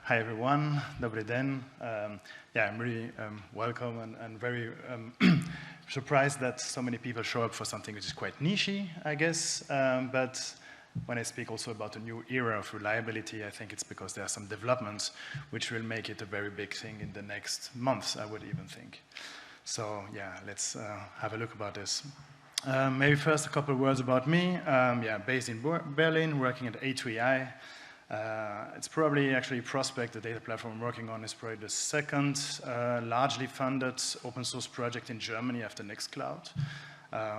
Hi everyone, dobry den. I'm really welcome and very surprised that so many people show up for something which is quite niche-y, I guess. But when I speak also about a new era of reliability, I think it's because there are some developments which will make it a very big thing in the next months, I would even think. So yeah, let's have a look about this. Maybe first a couple of words about me. Based in Berlin, working at A2EI. It's probably actually Prospect, the data platform I'm working on, is probably the second largely funded open source project in Germany after Nextcloud,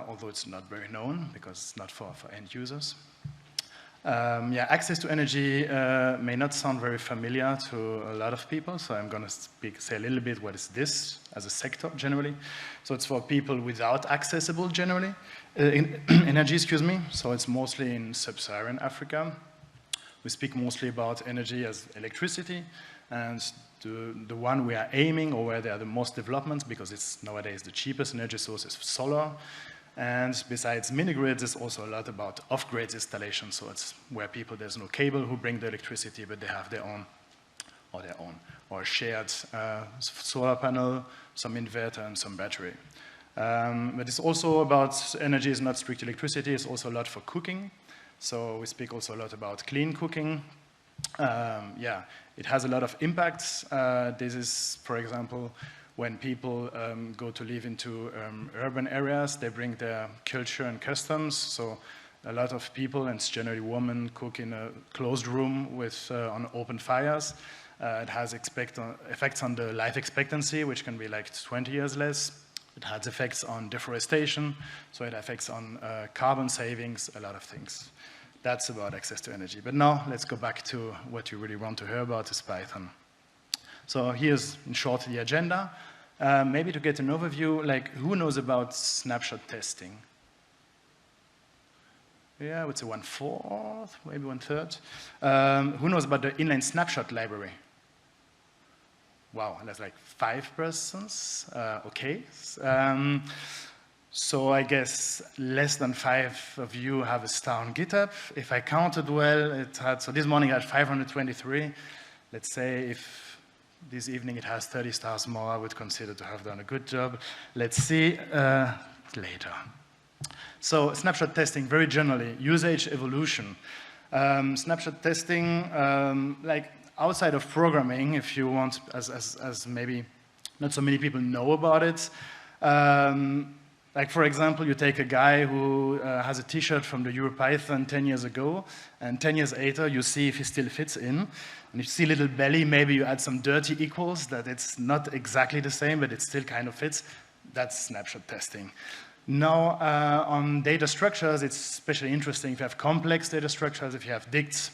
although it's not very known because it's not for end users. Access to energy may not sound very familiar to a lot of people, so I'm going to say a little bit what is this as a sector generally. So it's for people without accessible generally, energy, so it's mostly in sub-Saharan Africa. We speak mostly about energy as electricity, and the one we are aiming, or where there are the most developments, because it's nowadays the cheapest energy source, is solar. And besides mini-grids, it's also a lot about off-grid installation, so it's where there's no cable who bring the electricity, but they have their own, or shared solar panel, some inverter, and some battery. But it's also about energy is not strict electricity, it's also a lot for cooking. So we speak also a lot about clean cooking. It has a lot of impacts. This is, for example, when people go to live into urban areas, they bring their culture and customs. So a lot of people, and it's generally women, cook in a closed room with on open fires. It has effects on the life expectancy, which can be like 20 years less. It has effects on deforestation, so it affects on carbon savings, a lot of things. That's about access to energy. But now let's go back to what you really want to hear about is Python. So here's, in short, the agenda. Maybe to get an overview, like who knows about snapshot testing? Yeah, I would say 1/4, maybe 1/3. Who knows about the inline snapshot library? Wow, that's like 5 persons. Okay. So I guess less than 5 of you have a star on GitHub. If I counted well, so this morning I had 523. Let's say if this evening it has 30 stars more, I would consider to have done a good job. Let's see later. So snapshot testing, very generally, usage evolution. Snapshot testing, like outside of programming, if you want, as maybe not so many people know about it, like, for example, you take a guy who has a t-shirt from the EuroPython 10 years ago, and 10 years later, you see if he still fits in. And if you see a little belly, maybe you add some dirty equals, that it's not exactly the same, but it still kind of fits. That's snapshot testing. Now, on data structures, it's especially interesting if you have complex data structures, if you have dicts,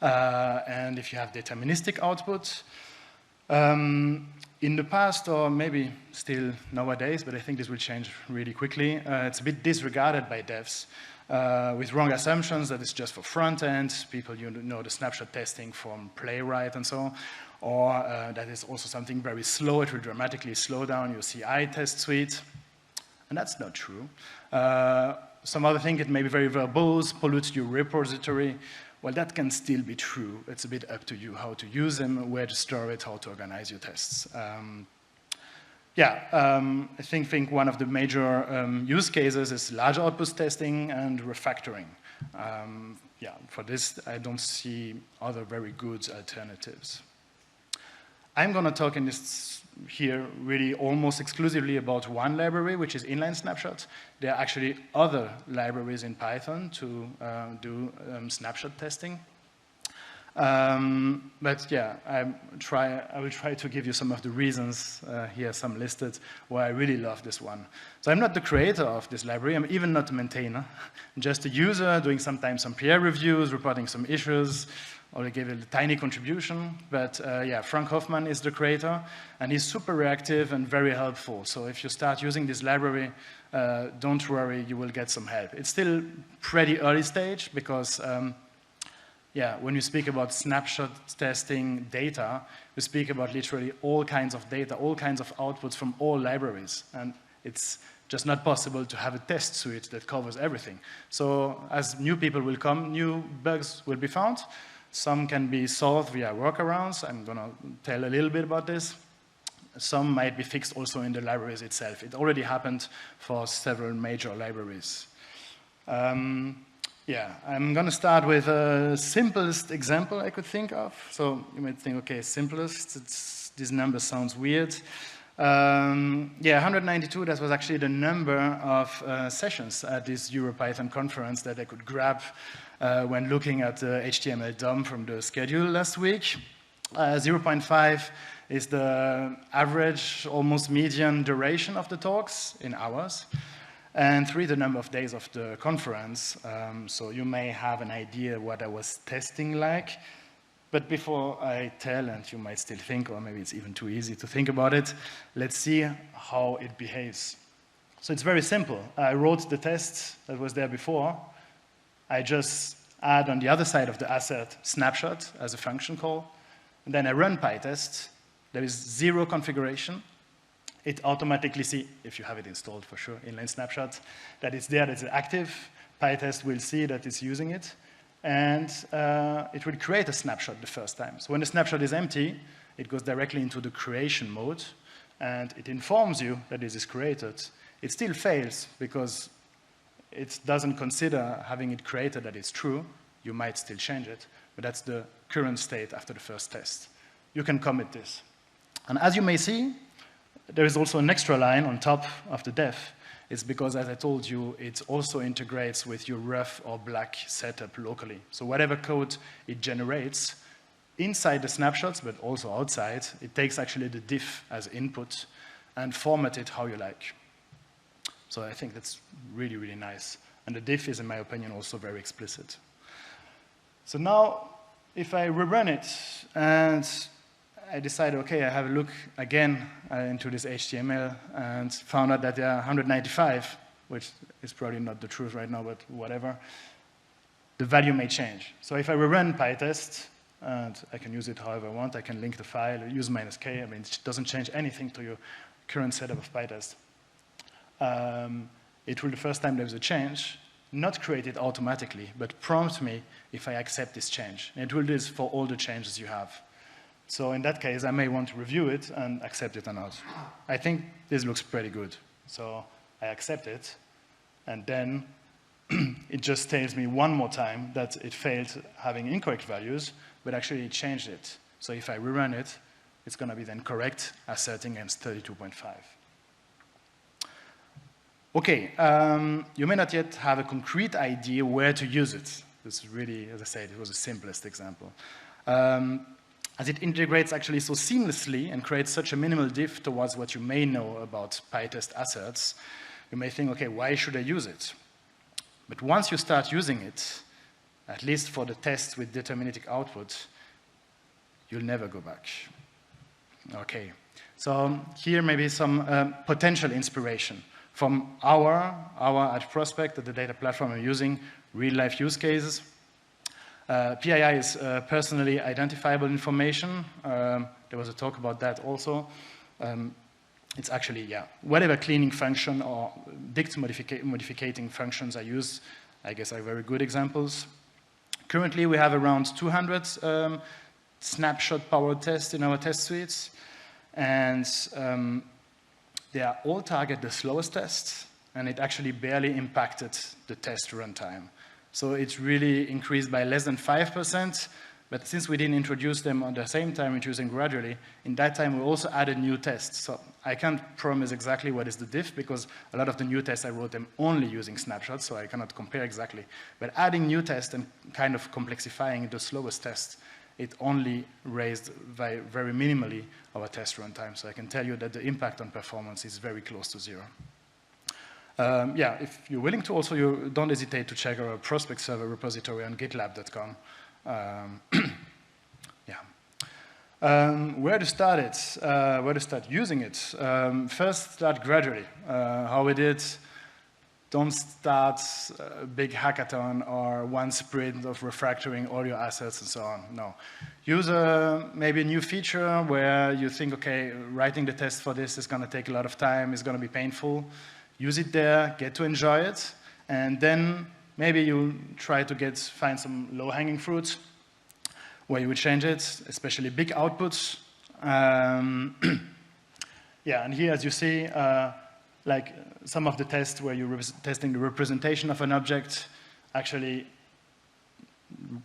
and if you have deterministic output. In the past, or maybe still nowadays, but I think this will change really quickly, it's a bit disregarded by devs with wrong assumptions that it's just for front end, people know the snapshot testing from Playwright and so on, or that is also something very slow, it will dramatically slow down your CI test suite, and that's not true. Some other thing, it may be very verbose, pollutes your repository. Well, that can still be true. It's a bit up to you how to use them, where to store it, how to organize your tests. I think one of the major use cases is large output testing and refactoring. For this, I don't see other very good alternatives. I'm going to talk in this here really almost exclusively about one library, which is inline snapshot. There are actually other libraries in Python to do snapshot testing. I will try to give you some of the reasons, here some listed, why I really love this one. So I'm not the creator of this library, I'm even not the maintainer. I'm just a user doing sometimes some peer reviews, reporting some issues, or I gave a tiny contribution, but Frank Hoffman is the creator, and he's super reactive and very helpful. So if you start using this library, don't worry, you will get some help. It's still pretty early stage because, when you speak about snapshot testing data, we speak about literally all kinds of data, all kinds of outputs from all libraries, and it's just not possible to have a test suite that covers everything. So as new people will come, new bugs will be found. Some can be solved via workarounds. I'm going to tell a little bit about this. Some might be fixed also in the libraries itself. It already happened for several major libraries. Yeah, I'm going to start with the simplest example I could think of. So you might think, okay, simplest, this number sounds weird. Yeah, 192, that was actually the number of sessions at this EuroPython conference that I could grab when looking at the HTML DOM from the schedule last week. 0.5 is the average, almost median duration of the talks in hours. And 3, the number of days of the conference. So you may have an idea what I was testing like. But before I tell, and you might still think, or maybe it's even too easy to think about it, let's see how it behaves. So it's very simple. I wrote the test that was there before. I just add on the other side of the asset snapshot as a function call. And then I run PyTest. There is 0 configuration. It automatically sees, if you have it installed for sure, inline snapshot, that it's there, that it's active. PyTest will see that it's using it. And it will create a snapshot the first time. So when the snapshot is empty, it goes directly into the creation mode, and it informs you that this is created. It still fails because it doesn't consider having it created that it's true. You might still change it, but that's the current state after the first test. You can commit this. And as you may see, there is also an extra line on top of the def. It's because, as I told you, it also integrates with your ruff or black setup locally. So whatever code it generates inside the snapshots, but also outside, it takes actually the diff as input and format it how you like. So I think that's really, really nice. And the diff is, in my opinion, also very explicit. So now, if I rerun it and I decided, okay, I have a look again into this HTML and found out that there are 195, which is probably not the truth right now, but whatever, the value may change. So if I rerun PyTest, and I can use it however I want, I can link the file, use -k, I mean, it doesn't change anything to your current setup of PyTest. It will, the first time there's a change, not create it automatically, but prompt me if I accept this change. And it will do this for all the changes you have. So in that case, I may want to review it and accept it or not. I think this looks pretty good. So I accept it, and then it just tells me one more time that it failed having incorrect values, but actually it changed it. So if I rerun it, it's going to be then correct, asserting against 32.5. Okay, you may not yet have a concrete idea where to use it. This is really, as I said, it was the simplest example. As it integrates actually so seamlessly and creates such a minimal diff towards what you may know about PyTest assets, you may think, okay, why should I use it? But once you start using it, at least for the tests with deterministic output, you'll never go back. Okay, so here maybe some potential inspiration from our at Prospect, the data platform we're using, real-life use cases. PII is personally identifiable information. There was a talk about that also. It's actually, yeah, whatever cleaning function or dicts modificating functions I use, I guess are very good examples. Currently, we have around 200 snapshot-powered tests in our test suites. And they are all target the slowest tests, and it actually barely impacted the test runtime. So it's really increased by less than 5%, but since we didn't introduce them at the same time, introducing gradually, in that time we also added new tests. So I can't promise exactly what is the diff, because a lot of the new tests I wrote them only using snapshots, so I cannot compare exactly. But adding new tests and kind of complexifying the slowest tests, it only raised very minimally our test runtime. So I can tell you that the impact on performance is very close to 0. Yeah, if you're willing to also, you don't hesitate to check our Prospect server repository on gitlab.com. Yeah. Where to start it? Where to start using it? First, start gradually. How we did, don't start a big hackathon or one sprint of refactoring all your assets and so on. No. Use maybe a new feature where you think, okay, writing the test for this is going to take a lot of time, it's going to be painful. Use it there, get to enjoy it, and then maybe you try to find some low-hanging fruits. where you would change it, especially big outputs. Yeah, and here, as you see, like some of the tests where you're testing the representation of an object, actually,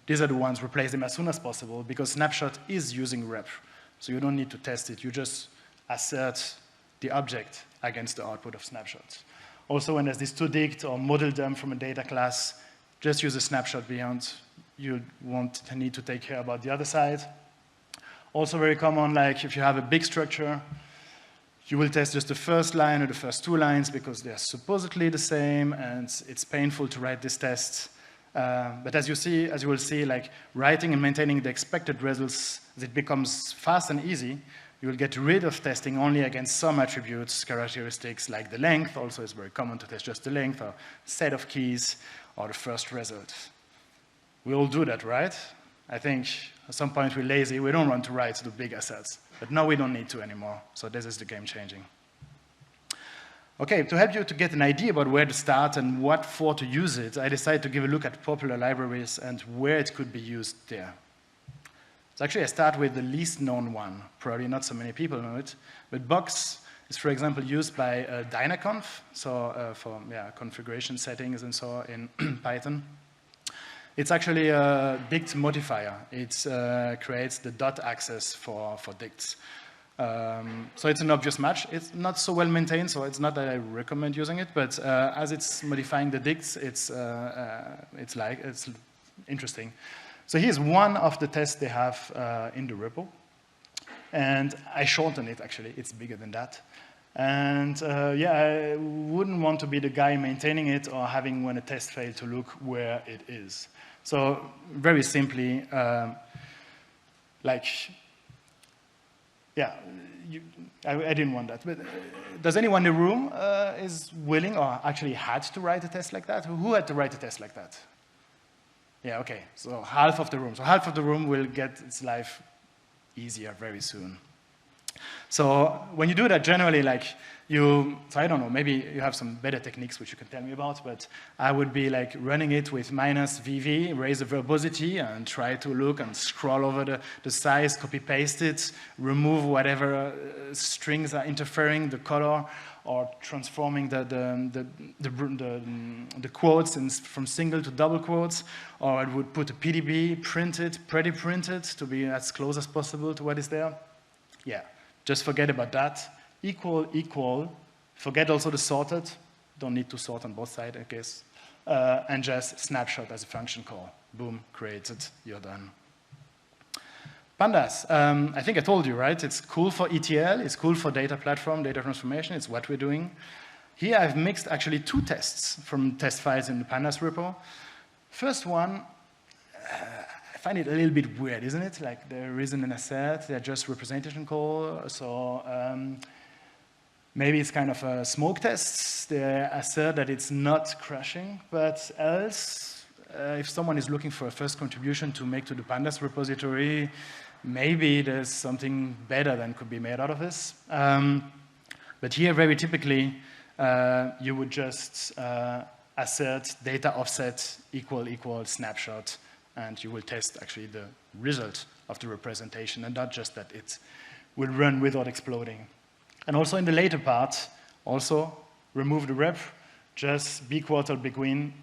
these are the ones, replace them as soon as possible, because Snapshot is using ref. So you don't need to test it. You just assert the object against the output of snapshots. Also, when there's these two dicts or model them from a data class, just use a snapshot beyond. You won't need to take care about the other side. Also very common, like if you have a big structure, you will test just the first line or the first two lines because they're supposedly the same, and it's painful to write this test. But as you will see, like writing and maintaining the expected results, as it becomes fast and easy, you will get rid of testing only against some attributes, characteristics like the length. Also, it's very common to test just the length, or set of keys, or the first result. We all do that, right? I think at some point we're lazy. We don't want to write the big assets. But now we don't need to anymore. So this is the game changing. Okay, to help you to get an idea about where to start and what for to use it, I decided to give a look at popular libraries and where it could be used there. So actually I start with the least known one. Probably not so many people know it. But Box is, for example, used by Dynaconf, so for configuration settings and so in Python. It's actually a dict modifier. It creates the dot access for dicts. So it's an obvious match. It's not so well maintained, so it's not that I recommend using it, but as it's modifying the dicts, it's interesting. So here's one of the tests they have in the repo. And I shortened it, actually. It's bigger than that. And yeah, I wouldn't want to be the guy maintaining it or having, when a test failed, to look where it is. So very simply, like, yeah, I didn't want that. But does anyone in the room is willing or actually had to write a test like that? Who had to write a test like that? Yeah, okay, so half of the room. So half of the room will get its life easier very soon. So when you do that, generally, like so I don't know, maybe you have some better techniques which you can tell me about, but I would be like running it with -VV, raise the verbosity, and try to look and scroll over the size, copy-paste it, remove whatever strings are interfering, the color, or transforming the quotes from single to double quotes, or I would put a PDB, print it, pre-print it to be as close as possible to what is there. Yeah, just forget about that. Equal, equal. Forget also the sorted. Don't need to sort on both sides, I guess. And just snapshot as a function call. Boom, created, you're done. Pandas, I think I told you, right? It's cool for ETL, it's cool for data platform, data transformation, it's what we're doing. Here I've mixed actually two tests from test files in the Pandas repo. First one, I find it a little bit weird, isn't it? Like there isn't an asset, they're just representation call. So maybe it's kind of a smoke test. They assert that it's not crashing, but else, if someone is looking for a first contribution to make to the Pandas repository, maybe there's something better than could be made out of this. But here, very typically, you would just assert data offset equal snapshot, and you will test actually the result of the representation, and not just that it will run without exploding. And also in the later part, also remove the ref, just b quartal between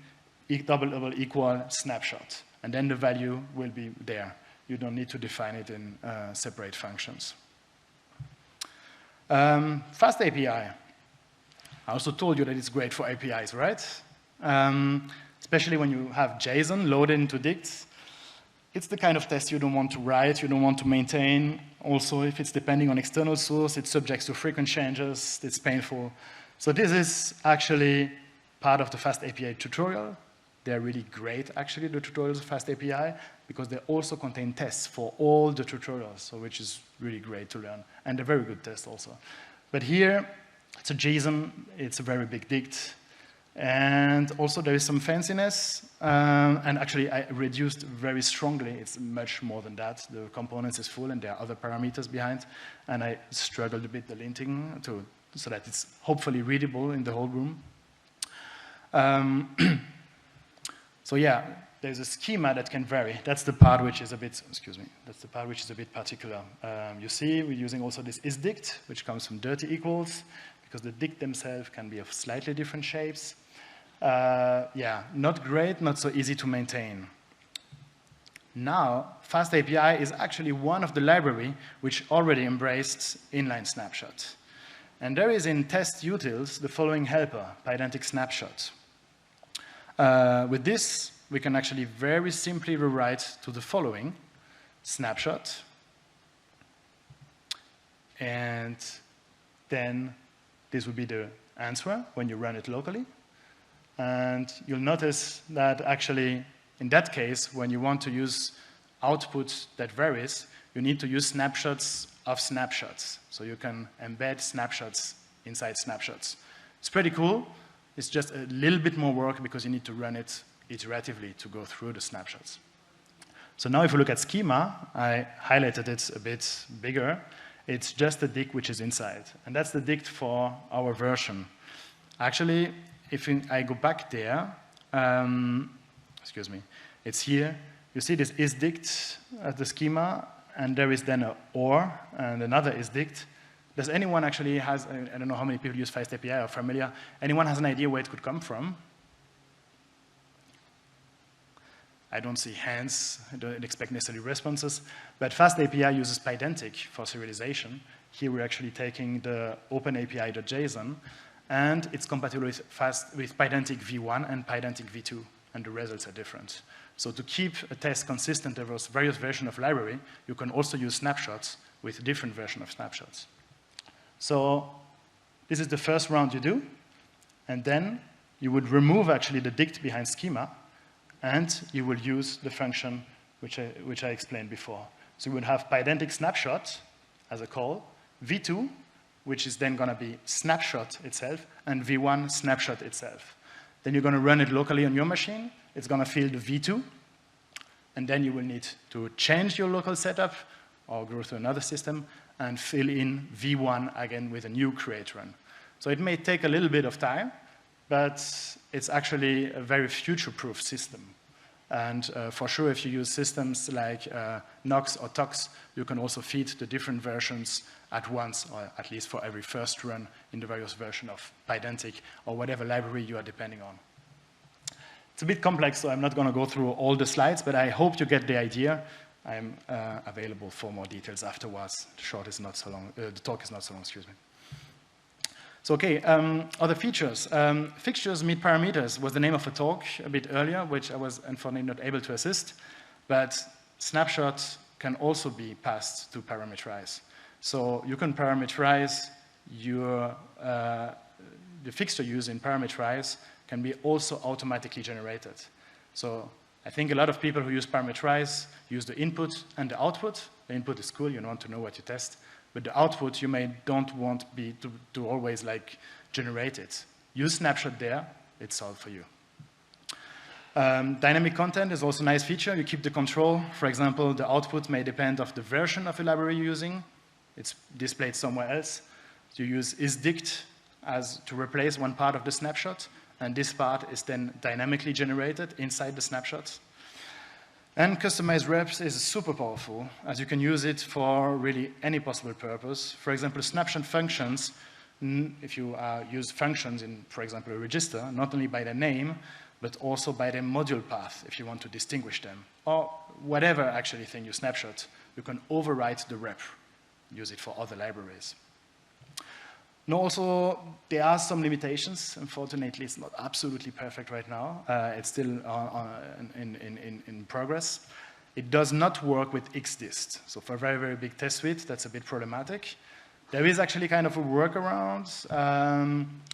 double equal snapshot, and then the value will be there. You don't need to define it in separate functions. Fast API. I also told you that it's great for APIs, right? Especially when you have JSON loaded into dicts. It's the kind of test you don't want to write, you don't want to maintain. Also, if it's depending on external source, it's subject to frequent changes, it's painful. So this is actually part of the Fast API tutorial. They're really great, actually, the tutorials of Fast API, because they also contain tests for all the tutorials, so which is really great to learn. And they're very good tests also. But here, it's a JSON, it's a very big dict. And also there is some fanciness, and actually I reduced very strongly. It's much more than that. The components is full and there are other parameters behind, and I struggled a bit the linting so that it's hopefully readable in the whole room. So yeah, there's a schema that can vary. That's the part which is a bit, excuse me, that's the part which is a bit particular. You see, we're using also this isDict, which comes from dirty equals, because the dict themselves can be of slightly different shapes. Yeah, not great, not so easy to maintain. Now, FastAPI is actually one of the library which already embraced inline snapshot. And there is in test utils the following helper, Pydantic snapshot. With this, we can actually very simply rewrite to the following snapshot. And then this would be the answer when you run it locally. And you'll notice that actually, in that case, when you want to use output that varies, you need to use snapshots of snapshots. So you can embed snapshots inside snapshots. It's pretty cool. It's just a little bit more work because you need to run it iteratively to go through the snapshots. So now if we look at schema, I highlighted it a bit bigger. It's just the dict which is inside. And that's the dict for our version. Actually, if I go back there, excuse me, it's here. You see this isDict as the schema, and there is then a or and another isDict. Does anyone actually has, I don't know how many people use FastAPI or familiar, anyone has an idea where it could come from? I don't see hands, I don't expect necessarily responses, but FastAPI uses Pydantic for serialization. Here we're actually taking the OpenAPI.json, and it's compatible with Pydantic v1 and Pydantic v2, and the results are different. So to keep a test consistent across various versions of library, you can also use snapshots with different versions of snapshots. So this is the first round you do, and then you would remove actually the dict behind schema, and you will use the function which I explained before. So you would have Pydantic snapshot as a call, v2, which is then going to be snapshot itself, and v1 snapshot itself. Then you're going to run it locally on your machine. It's going to fill the v2, and then you will need to change your local setup or go to another system and fill in v1 again with a new create run. So it may take a little bit of time, but it's actually a very future-proof system. And for sure, if you use systems like Nox or Tox, you can also feed the different versions at once, or at least for every first run in the various version of Pydantic or whatever library you are depending on. It's a bit complex, so I'm not going to go through all the slides, but I hope you get the idea. I'm available for more details afterwards. The talk is not so long, excuse me. So, okay, other features. Fixtures meet parameters was the name of a talk a bit earlier, which I was unfortunately not able to assist. But snapshots can also be passed to parameterize. So you can parameterize your, the fixture used in parameterize can be also automatically generated. So I think a lot of people who use parameterize use the input and the output. The input is cool, you want to know what you test. But the output you don't want to always like generate it. Use snapshot there, it's solved for you. Dynamic content is also a nice feature. You keep the control. For example, the output may depend on the version of the library you're using. It's displayed somewhere else. So you use isDict as to replace one part of the snapshot, and this part is then dynamically generated inside the snapshot. And customized reps is super powerful, as you can use it for really any possible purpose. For example, snapshot functions, if you use functions in, for example, a register, not only by their name, but also by their module path, if you want to distinguish them. Or whatever actually thing you snapshot, you can overwrite the rep, use it for other libraries. Now also, there are some limitations. Unfortunately, it's not absolutely perfect right now. It's still in progress. It does not work with xdist. So for a very, very big test suite, that's a bit problematic. There is actually kind of a workaround.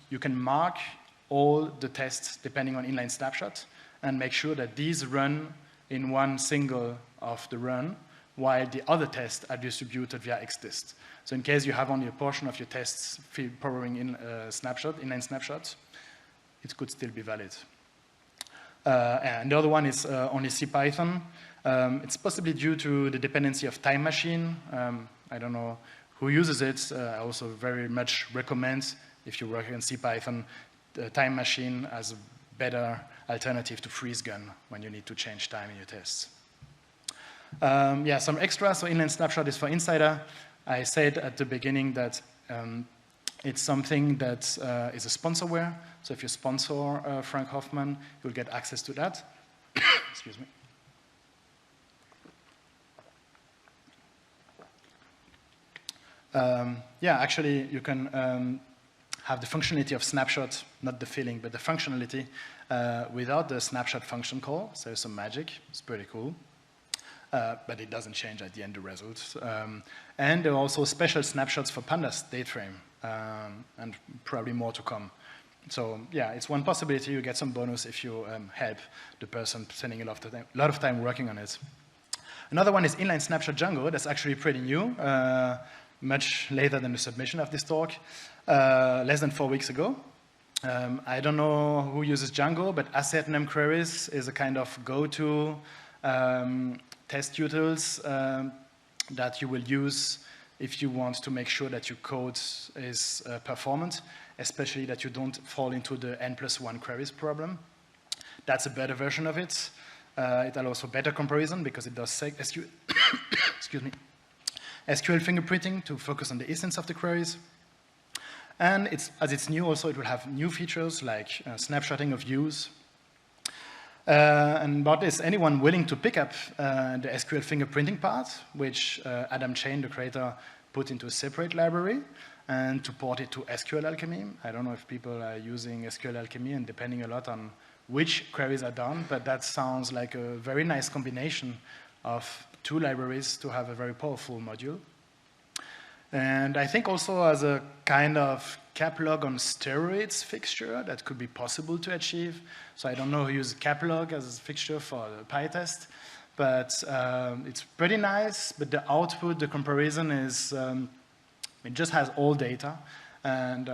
You can mark all the tests depending on inline snapshot and make sure that these run in one single of the run, while the other tests are distributed via xdist. So in case you have only a portion of your tests powering in inline snapshot, it could still be valid. And the other one is only CPython. It's possibly due to the dependency of Time Machine. I don't know who uses it. I also very much recommend, if you work in CPython, the Time Machine as better alternative to freeze gun when you need to change time in your tests. Yeah, some extras. So inline snapshot is for insider. I said at the beginning that it's something that is a sponsorware. So if you sponsor Frank Hoffman, you'll get access to that. Excuse me. Yeah, actually, you can have the functionality of snapshot, not the filling, but the functionality without the snapshot function call. So there's some magic. It's pretty cool. But it doesn't change at the end the results. And there are also special snapshots for pandas date frame, and probably more to come. So yeah, it's one possibility. You get some bonus if you help the person spending a lot of time working on it. Another one is inline snapshot Django. That's actually pretty new, much later than the submission of this talk, less than 4 weeks ago. I don't know who uses Django, but asset num queries is a kind of go-to test utils that you will use if you want to make sure that your code is performant, especially that you don't fall into the n+1 queries problem. That's a better version of it. It allows for better comparison because it does SQL, excuse me, SQL fingerprinting to focus on the essence of the queries. And as it's new also, it will have new features like snapshotting of views. And about this, anyone willing to pick up the SQL fingerprinting part, which Adam Chain, the creator, put into a separate library, and to port it to SQL Alchemy. I don't know if people are using SQL Alchemy and depending a lot on which queries are done, but that sounds like a very nice combination of two libraries to have a very powerful module. And I think also as a kind of caplog on steroids fixture that could be possible to achieve. So I don't know who uses caplog as a fixture for the PyTest, but it's pretty nice, but the output, the comparison is, it just has all data. And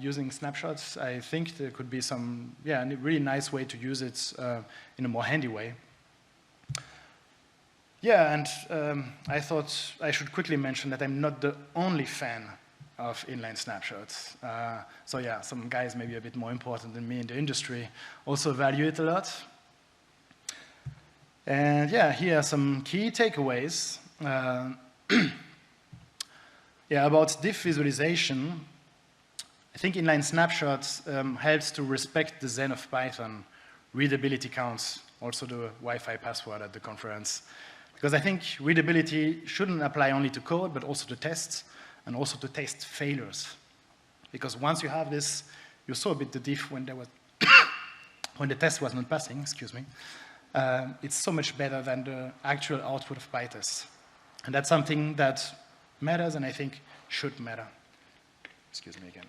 using snapshots, I think there could be some, yeah, a really nice way to use it in a more handy way. Yeah, and I thought I should quickly mention that I'm not the only fan of inline snapshots. So yeah, some guys maybe a bit more important than me in the industry also value it a lot. And yeah, here are some key takeaways. Yeah, about diff visualization. I think inline snapshots helps to respect the Zen of Python. Readability counts, also the Wi-Fi password at the conference. Because I think readability shouldn't apply only to code, but also to tests, and also to test failures. Because once you have this, you saw a bit the diff when there was when the test was not passing, excuse me. It's so much better than the actual output of PyTest. And that's something that matters, and I think should matter. Excuse me again.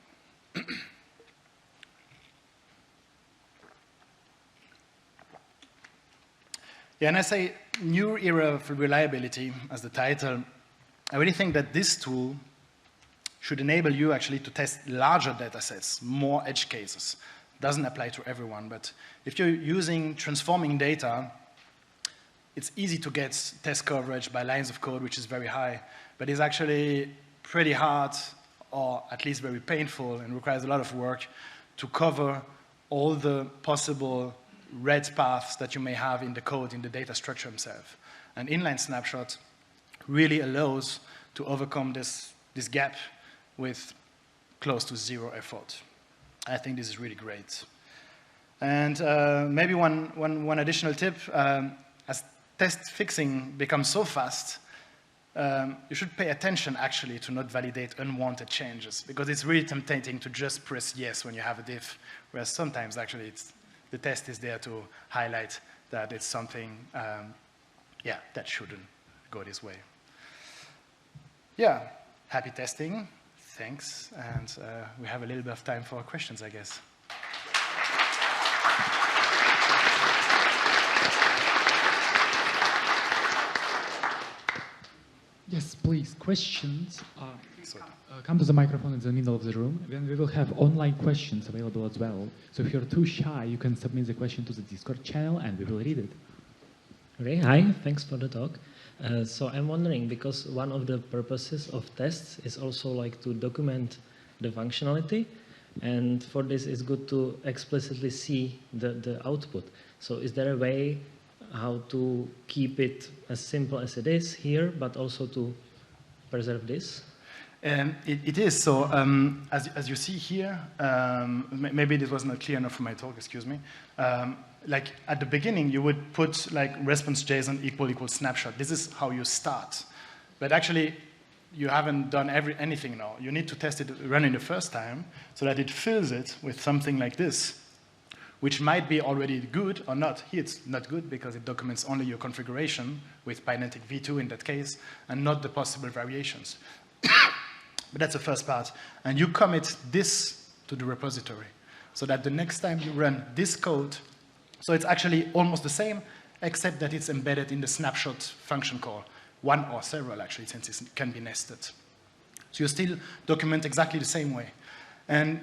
Yeah, and I say new era of reliability as the title. I really think that this tool should enable you actually to test larger data sets, more edge cases. Doesn't apply to everyone, but if you're using transforming data, it's easy to get test coverage by lines of code, which is very high, but it's actually pretty hard, or at least very painful, and requires a lot of work to cover all the possible red paths that you may have in the code, in the data structure itself. And inline snapshot really allows to overcome this gap with close to zero effort. I think this is really great. And maybe one additional tip, as test fixing becomes so fast, you should pay attention actually to not validate unwanted changes, because it's really tempting to just press yes when you have a diff, whereas sometimes actually the test is there to highlight that it's something, yeah, that shouldn't go this way. Yeah, happy testing, thanks, and we have a little bit of time for questions, I guess. Yes, please, questions. Come to the microphone in the middle of the room. Then we will have online questions available as well. So if you're too shy, you can submit the question to the Discord channel and we will read it. Okay, hi, thanks for the talk. So I'm wondering, because one of the purposes of tests is also like to document the functionality, And for this, it's good to explicitly see the output. So is there a way how to keep it as simple as it is here, but also to preserve this? It is. So as you see here, maybe this was not clear enough for my talk, excuse me. Like at the beginning, you would put like response JSON equal snapshot. This is how you start. But actually, you haven't done anything now. You need to test it running the first time so that it fills it with something like this, which might be already good or not. Here it's not good because it documents only your configuration with Pydantic v2 in that case, and not the possible variations. But that's the first part. And you commit this to the repository so that the next time you run this code, so it's actually almost the same, except that it's embedded in the snapshot function call, one or several actually, since it can be nested. So you still document exactly the same way. And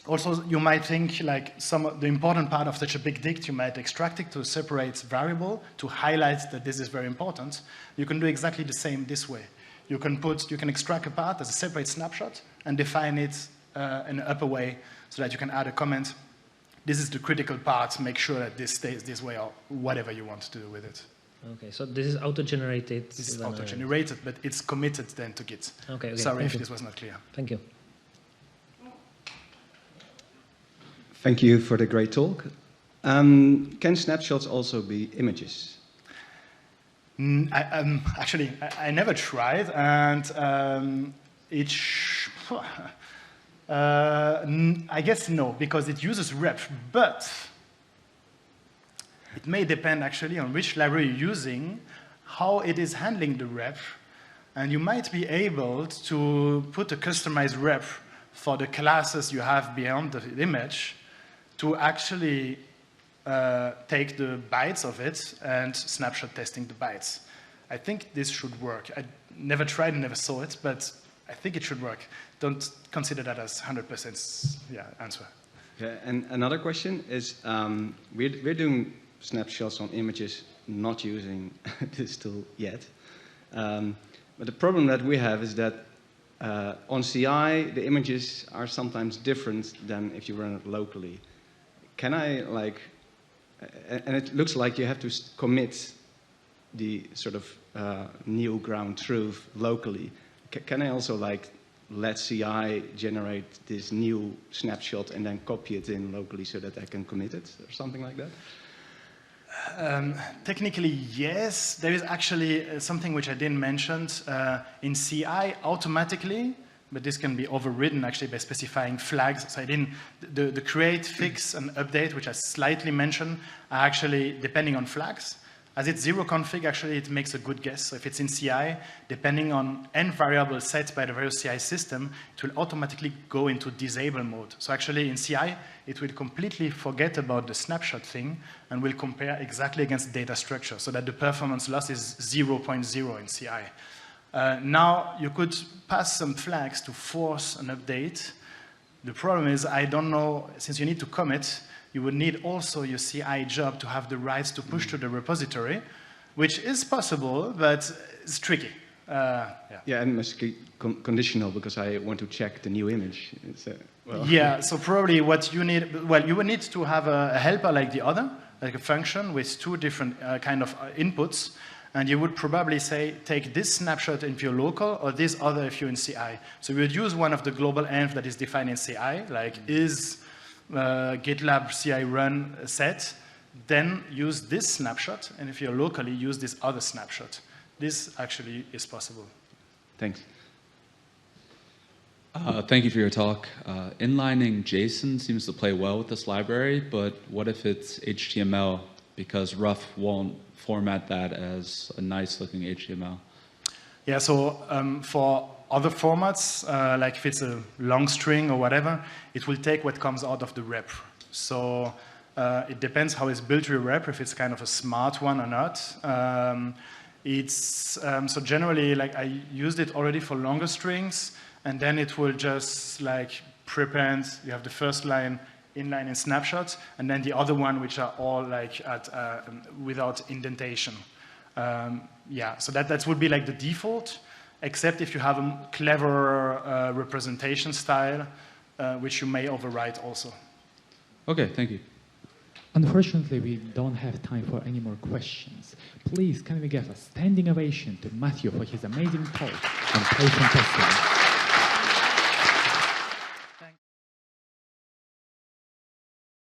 also you might think like the important part of such a big dict, you might extract it to a separate variable to highlight that this is very important. You can do exactly the same this way. You can extract a part as a separate snapshot and define it in an upper way so that you can add a comment. This is the critical part. Make sure that this stays this way or whatever you want to do with it. Okay, so this is auto-generated. This is auto-generated, but it's committed then to Git. Okay, Sorry if this was not clear. Thank you. Thank you for the great talk. Can snapshots also be images? Actually, I never tried, and I guess no, because it uses ref, but it may depend actually on which library you're using, how it is handling the ref, and you might be able to put a customized ref for the classes you have beyond the image to actually take the bytes of it and snapshot testing the bytes. I think this should work. I never tried and never saw it, but I think it should work. Don't consider that as 100% answer. Yeah, and another question is, we're doing snapshots on images not using this tool yet. But the problem that we have is that on CI, the images are sometimes different than if you run it locally. Can I, like, and it looks like you have to commit the sort of new ground truth locally. Can I also, like, let CI generate this new snapshot and then copy it in locally so that I can commit it or something like that? Technically, yes. There is actually something which I didn't mention. In CI, automatically, but this can be overridden actually by specifying flags. So I didn't, the create, fix, and update, which I slightly mentioned, are actually depending on flags. As it's zero config, actually it makes a good guess. So if it's in CI, depending on n variables set by the various CI system, it will automatically go into disable mode. So actually in CI, it will completely forget about the snapshot thing and will compare exactly against data structure so that the performance loss is 0.0 in CI. Now you could pass some flags to force an update. The problem is I don't know, since you need to commit, you would need also your CI job to have the rights to push to the repository, which is possible, but it's tricky. Yeah, and must be conditional because I want to check the new image. Well. Yeah, so probably what you need, well, you would need to have a helper like the other, like a function with two different kind of inputs, and you would probably say, take this snapshot if you're local, or this other if you're in CI. So we would use one of the global env that is defined in CI, like is GitLab CI run set, then use this snapshot, and if you're locally, use this other snapshot. This actually is possible. Thanks. Thank you for your talk. Inlining JSON seems to play well with this library, but what if it's HTML? Because ruff won't format that as a nice looking HTML. Yeah, so for other formats, like if it's a long string or whatever, it will take what comes out of the rep. So it depends how it's built your rep, if it's kind of a smart one or not. So generally, like I used it already for longer strings, and then it will just like prepend. You have the first line inline in snapshots, and then the other one, which are all like at without indentation. Yeah, so that would be like the default, except if you have a clever representation style, which you may overwrite also. Okay, thank you. Unfortunately, we don't have time for any more questions. Please, can we give a standing ovation to Matthieu for his amazing talk on Python testing?